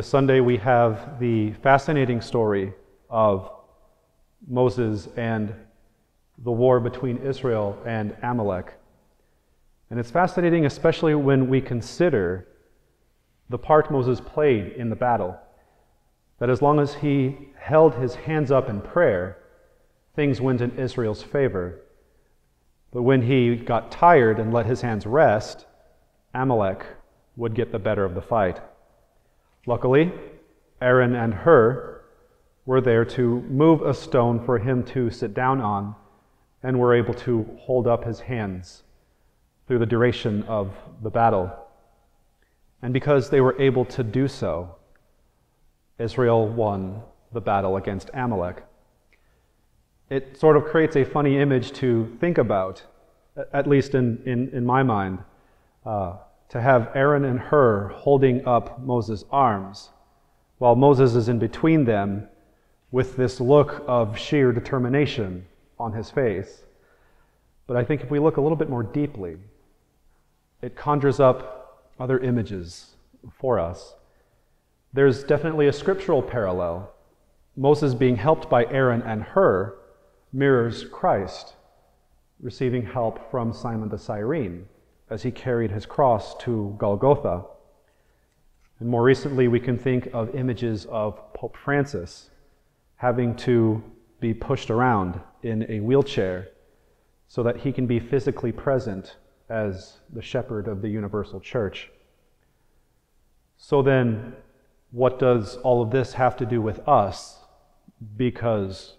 This Sunday we have the fascinating story of Moses and the war between Israel and Amalek. And it's fascinating especially when we consider the part Moses played in the battle. That as long as he held his hands up in prayer, things went in Israel's favor. But when he got tired and let his hands rest, Amalek would get the better of the fight. Luckily, Aaron and Hur were there to move a stone for him to sit down on, and were able to hold up his hands through the duration of the battle. And because they were able to do so, Israel won the battle against Amalek. It sort of creates a funny image to think about, at least in my mind, to have Aaron and Hur holding up Moses' arms, while Moses is in between them with this look of sheer determination on his face. But I think if we look a little bit more deeply, it conjures up other images for us. There's definitely a scriptural parallel. Moses being helped by Aaron and Hur mirrors Christ receiving help from Simon the Cyrene as he carried his cross to Golgotha. And more recently, we can think of images of Pope Francis having to be pushed around in a wheelchair so that he can be physically present as the shepherd of the universal church. So then, what does all of this have to do with us? Because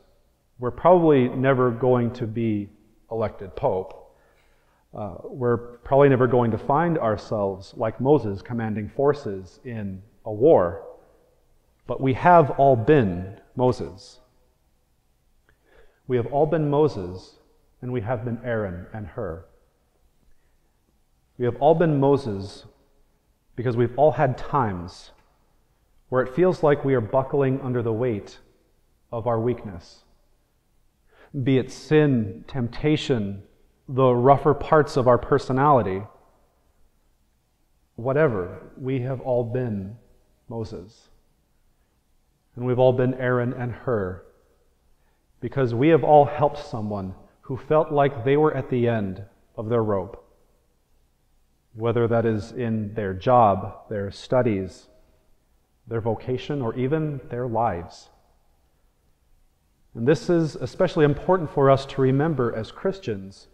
we're probably never going to be elected pope. We're probably never going to find ourselves like Moses commanding forces in a war. But we have all been Moses. We have all been Moses, and we have been Aaron and Hur. We have all been Moses because we've all had times where it feels like we are buckling under the weight of our weakness. Be it sin, temptation, the rougher parts of our personality, whatever, we have all been Moses. And we've all been Aaron and Hur, because we have all helped someone who felt like they were at the end of their rope, whether that is in their job, their studies, their vocation, or even their lives. And this is especially important for us to remember as Christians,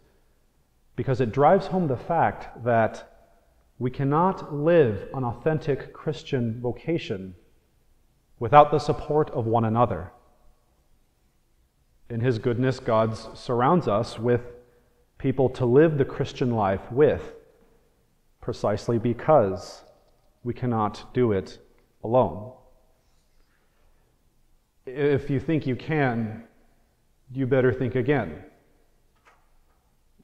because it drives home the fact that we cannot live an authentic Christian vocation without the support of one another. In His goodness, God surrounds us with people to live the Christian life with, precisely because we cannot do it alone. If you think you can, you better think again.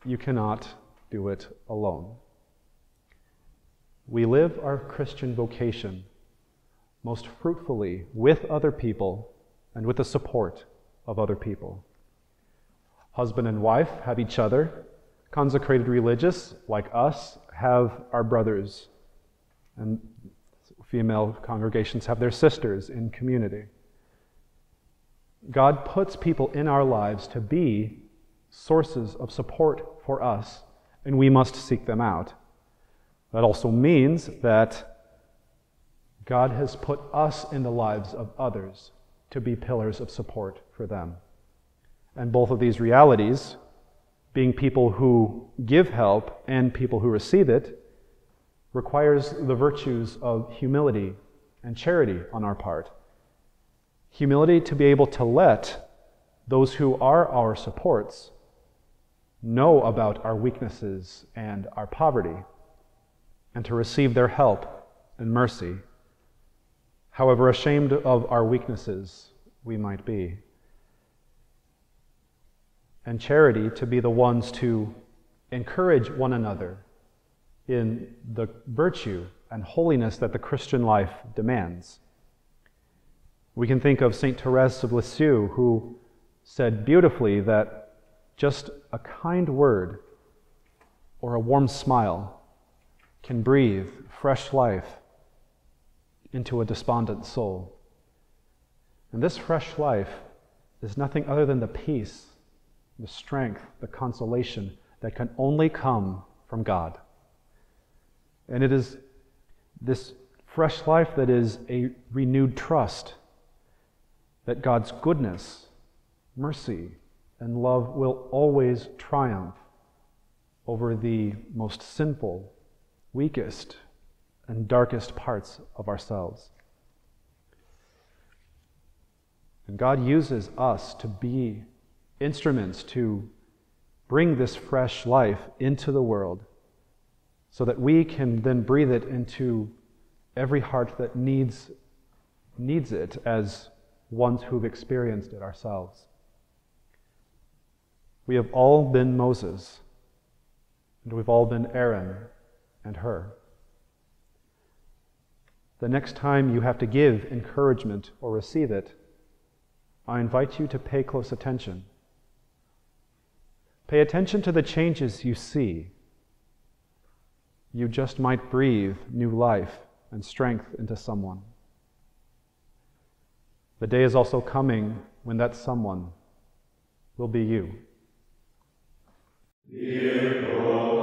You cannot do it alone. We live our Christian vocation most fruitfully with other people and with the support of other people. Husband and wife have each other. Consecrated religious, like us, have our brothers. And female congregations have their sisters in community. God puts people in our lives to be sources of support for us, and we must seek them out. That also means that God has put us in the lives of others to be pillars of support for them. And both of these realities, being people who give help and people who receive it, requires the virtues of humility and charity on our part. Humility to be able to let those who are our supports know about our weaknesses and our poverty, and to receive their help and mercy, however ashamed of our weaknesses we might be. And charity to be the ones to encourage one another in the virtue and holiness that the Christian life demands. We can think of St. Therese of Lisieux, who said beautifully that just a kind word or a warm smile can breathe fresh life into a despondent soul. And this fresh life is nothing other than the peace, the strength, the consolation that can only come from God. And it is this fresh life that is a renewed trust that God's goodness, mercy, and love will always triumph over the most sinful, weakest, and darkest parts of ourselves. And God uses us to be instruments to bring this fresh life into the world so that we can then breathe it into every heart that needs it as ones who've experienced it ourselves. We have all been Moses, and we've all been Aaron and Hur. The next time you have to give encouragement or receive it, I invite you to pay close attention. Pay attention to the changes you see. You just might breathe new life and strength into someone. The day is also coming when that someone will be you. Dear God.